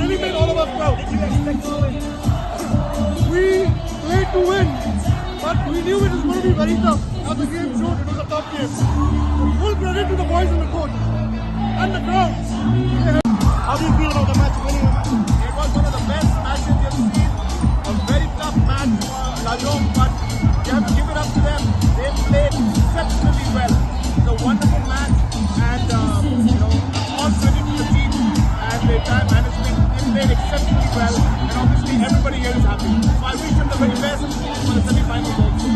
really made all of us proud. Did you expect to win? We played to win, but we knew it was going to be very tough. As the game showed, it was a tough game. Full credit to the boys and the coach and the crowd. How do you feel about the match, winning a match? It was one of the best matches you've seen. A very tough match for Lajong, but you have to give it up to them. They played exceptionally well. It's a wonderful match, and all credit to the team and the entire management. They played exceptionally well, and obviously everybody here is happy. So I wish them the very best for the semi-finals also.